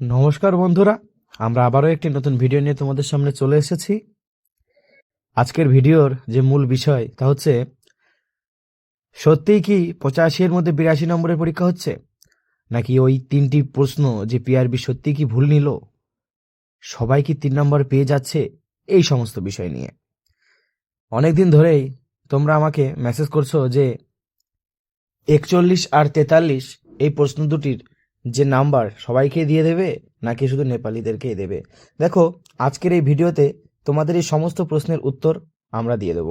নমস্কার বন্ধুরা, আমরা আবারও একটি নতুন ভিডিও নিয়ে তোমাদের সামনে চলে এসেছি। আজকের ভিডিওর যে মূল বিষয় তা হচ্ছে, সত্যিই কি 85 এর মধ্যে 82 নম্বরের পরীক্ষা হচ্ছে, নাকি ওই তিনটি প্রশ্ন যে পিআরবি সত্যিই কি ভুল নিল, সবাই কি 3 নম্বর পেয়ে যাচ্ছে, এই সমস্ত বিষয় নিয়ে। অনেকদিন ধরেই তোমরা আমাকে মেসেজ করছো যে 41 আর 43 এই প্রশ্ন দুটির যে নাম্বার সবাইকে দিয়ে দেবে নাকি শুধু নেপালিদেরকেই দেবে। দেখো, আজকের এই ভিডিওতে তোমাদের এই সমস্ত প্রশ্নের উত্তর আমরা দিয়ে দেব।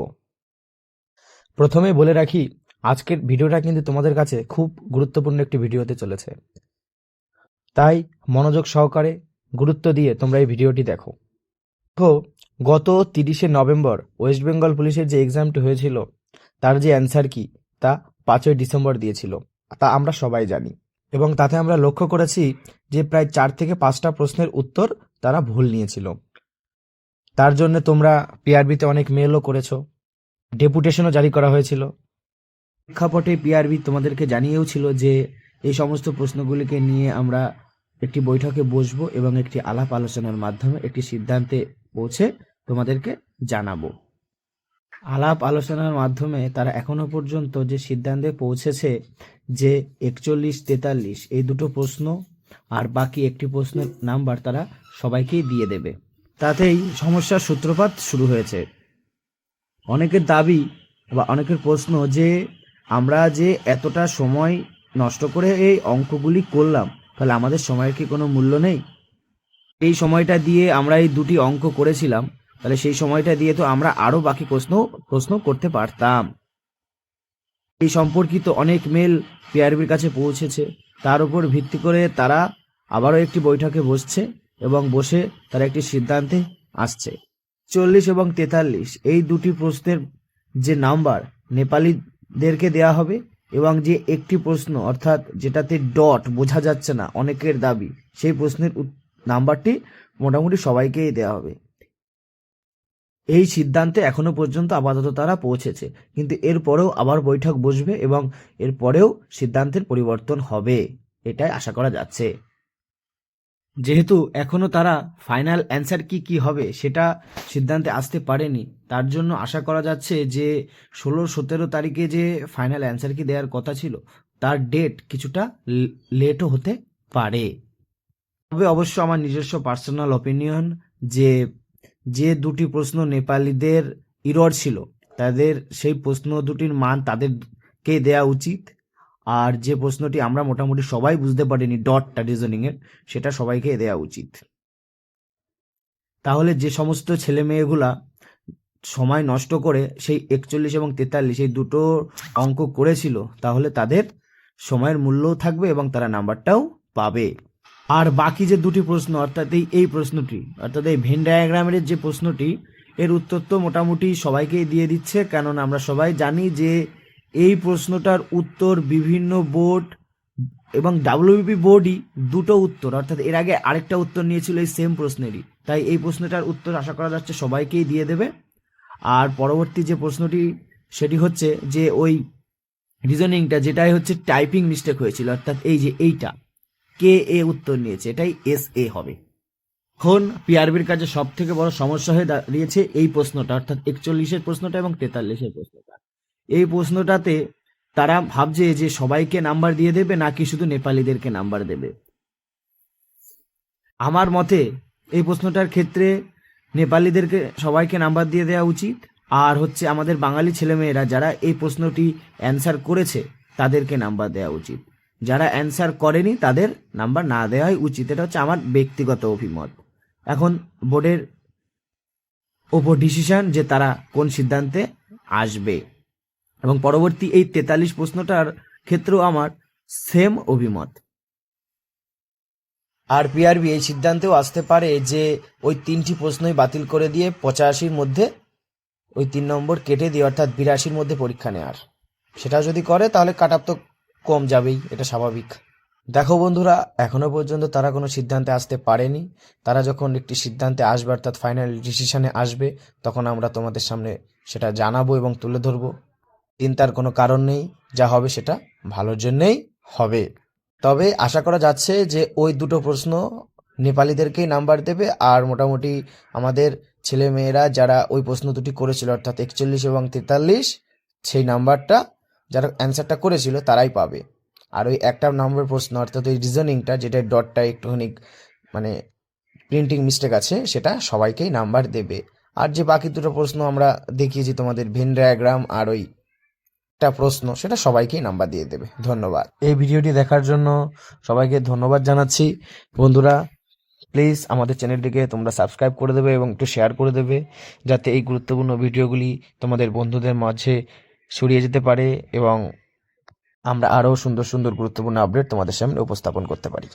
প্রথমে বলে রাখি, আজকের ভিডিওটা কিন্তু তোমাদের কাছে খুব গুরুত্বপূর্ণ একটি ভিডিও হতে চলেছে, তাই মনোযোগ সহকারে গুরুত্ব দিয়ে তোমরা এই ভিডিওটি দেখো। দেখো, গত 30শে নভেম্বর ওয়েস্ট বেঙ্গল পুলিশের যে এক্সামটি হয়েছিল তার যে অ্যান্সার কি তা 5ই ডিসেম্বর দিয়েছিল, তা আমরা সবাই জানি। এবং তাতে আমরা লক্ষ্য করেছি যে প্রায় 4 থেকে 5টা প্রশ্নের উত্তর তারা ভুল নিয়েছিল। তার জন্য তোমরা পিআরবিতে অনেক মেলও করেছো, ডেপুটেশনও জারি করা হয়েছিল। প্রেক্ষাপটে পিআরবি তোমাদেরকে জানিয়েও ছিল যে এই সমস্ত প্রশ্নগুলিকে নিয়ে আমরা একটি বৈঠকে বসবো এবং একটি আলাপ আলোচনার মাধ্যমে একটি সিদ্ধান্তে পৌঁছে তোমাদেরকে জানাবো। আলাপ আলোচনার মাধ্যমে তারা এখনো পর্যন্ত যে সিদ্ধান্তে পৌঁছেছে যে 41-43 এই দুটো প্রশ্ন আর বাকি একটি প্রশ্নের নাম্বার তারা সবাইকেই দিয়ে দেবে। তাতেই সমস্যার সূত্রপাত শুরু হয়েছে। অনেকের দাবি বা অনেকের প্রশ্ন যে আমরা যে এতটা সময় নষ্ট করে এই অঙ্কগুলি করলাম, তাহলে আমাদের সময়ের কি কোনো মূল্য নেই? এই সময়টা দিয়ে আমরা এই দুটি অঙ্ক করেছিলাম, তাহলে সেই সময়টা দিয়ে তো আমরা আরও বাকি প্রশ্ন করতে পারতাম। এই সম্পর্কিত অনেক মেল পিআরবির কাছে পৌঁছেছে। তার উপর ভিত্তি করে তারা আবারও একটি বৈঠকে বসছে এবং বসে তারা একটি সিদ্ধান্তে আসছে। 40 এবং 43 এই দুটি প্রশ্নের যে নাম্বার নেপালিদেরকে দেয়া হবে এবং যে একটি প্রশ্ন অর্থাৎ যেটাতে ডট বোঝা যাচ্ছে না অনেকের দাবি, সেই প্রশ্নের নাম্বারটি মোটামুটি সবাইকেই দেওয়া হবে। এই সিদ্ধান্তে এখনো পর্যন্ত আপাতত তারা পৌঁছেছে, কিন্তু এরপরেও আবার বৈঠক বসবে এবং এরপরেও সিদ্ধান্তের পরিবর্তন হবে, এটাই আশা করা যাচ্ছে। যেহেতু এখনো তারা ফাইনাল অ্যান্সার কি হবে সেটা সিদ্ধান্তে আসতে পারেনি, তার জন্য আশা করা যাচ্ছে যে 16-17 তারিখে যে ফাইনাল অ্যান্সার কি দেওয়ার কথা ছিল তার ডেট কিছুটা লেটও হতে পারে। তবে অবশ্য আমার নিজস্ব পার্সোনাল অপিনিয়ন যে দুটি প্রশ্ন নেপালিদের ইরর ছিল, তাদের সেই প্রশ্ন দুটির মান তাদেরকে দেয়া উচিত, আর যে প্রশ্নটি আমরা মোটামুটি সবাই বুঝতে পারিনি ডটটা রিজনিংয়ের, সেটা সবাইকে দেয়া উচিত। তাহলে যে সমস্ত ছেলে মেয়েগুলা সময় নষ্ট করে সেই 41 এবং 43 এই দুটো অঙ্ক করেছিল, তাহলে তাদের সময়ের মূল্যও থাকবে এবং তারা নাম্বারটাও পাবে। আর বাকি যে দুটি প্রশ্ন অর্থাৎ এই প্রশ্নটি অর্থাৎ এই ভেন ডায়াগ্রামের যে প্রশ্নটি, এর উত্তর তো মোটামুটি সবাইকেই দিয়ে দিচ্ছে, কারণ আমরা সবাই জানি যে এই প্রশ্নটার উত্তর বিভিন্ন বোর্ড এবং ডাব্লিউবিপি বোর্ডই দুটো উত্তর অর্থাৎ এর আগে আরেকটা উত্তর নিয়েছিল এই সেম প্রশ্নেরই, তাই এই প্রশ্নটার উত্তর আশা করা যাচ্ছে সবাইকেই দিয়ে দেবে। আর পরবর্তী যে প্রশ্নটি সেটি হচ্ছে যে ওই রিজনিংটা যেটাই হচ্ছে টাইপিং মিস্টেক হয়েছিল, অর্থাৎ এই যে এইটা কে এ উত্তর নিয়েছে, এটাই এস এ হবে। এখন পিআরবির কাছে সব থেকে বড় সমস্যা হয়ে দাঁড়িয়েছে এই প্রশ্নটা অর্থাৎ 41-এর প্রশ্নটা এবং 43-এর প্রশ্নটা। এই প্রশ্নটাতে তারা ভাবছে যে সবাইকে নাম্বার দিয়ে দেবে নাকি শুধু নেপালিদেরকে নাম্বার দেবে। আমার মতে এই প্রশ্নটার ক্ষেত্রে নেপালিদেরকে সবাইকে নাম্বার দিয়ে দেওয়া উচিত, আর হচ্ছে আমাদের বাঙালি ছেলেমেয়েরা যারা এই প্রশ্নটি অ্যান্সার করেছে তাদেরকে নাম্বার দেওয়া উচিত। যারা অ্যান্সার করেনি তাদের নাম্বার না দেওয়াই উচিত, এটা হচ্ছে আমার ব্যক্তিগত অভিমত। এখন বোর্ডের ওপর ডিসিশন যে তারা কোন সিদ্ধান্তে আসবে, এবং পরবর্তী এই 43 প্রশ্নটার ক্ষেত্রেও আমার সেম অভিমত। আর পিআরবি এই সিদ্ধান্তেও আসতে পারে যে ওই তিনটি প্রশ্নই বাতিল করে দিয়ে 85-র মধ্যে ওই 3 নম্বর কেটে দিয়ে অর্থাৎ 82-র মধ্যে পরীক্ষা নেওয়ার। সেটা যদি করে তাহলে কাট অফ তো কম যাবেই, এটা স্বাভাবিক। দেখো বন্ধুরা, এখনো পর্যন্ত তারা কোনো সিদ্ধান্তে আসতে পারেনি। তারা যখন একটি সিদ্ধান্তে আসবে অর্থাৎ ফাইনাল ডিসিশনে আসবে, তখন আমরা তোমাদের সামনে সেটা জানাবো এবং তুলে ধরবো। চিন্তার কোনো কারণ নেই, যা হবে সেটা ভালোর জন্যেই হবে। তবে আশা করা যাচ্ছে যে ওই দুটো প্রশ্ন নেপালিদেরকেই নাম্বার দেবে। আর মোটামুটি আমাদের ছেলেমেয়েরা যারা ওই প্রশ্ন দুটি করেছিল, অর্থাৎ 41 এবং 43, সেই নাম্বারটা যারা অ্যান্সারটা করেছিল তারাই পাবে। আর ওই একটা নম্বর প্রশ্ন, অর্থাৎ ওই রিজনিংটা, যেটা ডটটা একটুখানি মানে প্রিন্টিং মিস্টেক আছে, সেটা সবাইকেই নাম্বার দেবে। আর যে বাকি দুটো প্রশ্ন আমরা দেখিয়েছি তোমাদের, ভেন ডায়াগ্রাম আর ওই একটা প্রশ্ন, সেটা সবাইকেই নাম্বার দিয়ে দেবে। ধন্যবাদ। এই ভিডিওটি দেখার জন্য সবাইকে ধন্যবাদ জানাচ্ছি। বন্ধুরা, প্লিজ আমাদের চ্যানেলটিকে তোমরা সাবস্ক্রাইব করে দেবে এবং একটু শেয়ার করে দেবে, যাতে এই গুরুত্বপূর্ণ ভিডিওগুলি তোমাদের বন্ধুদের মাঝে ছড়িয়ে যেতে পারে এবং আমরা আরও সুন্দর সুন্দর গুরুত্বপূর্ণ আপডেট তোমাদের সামনে উপস্থাপন করতে পারি।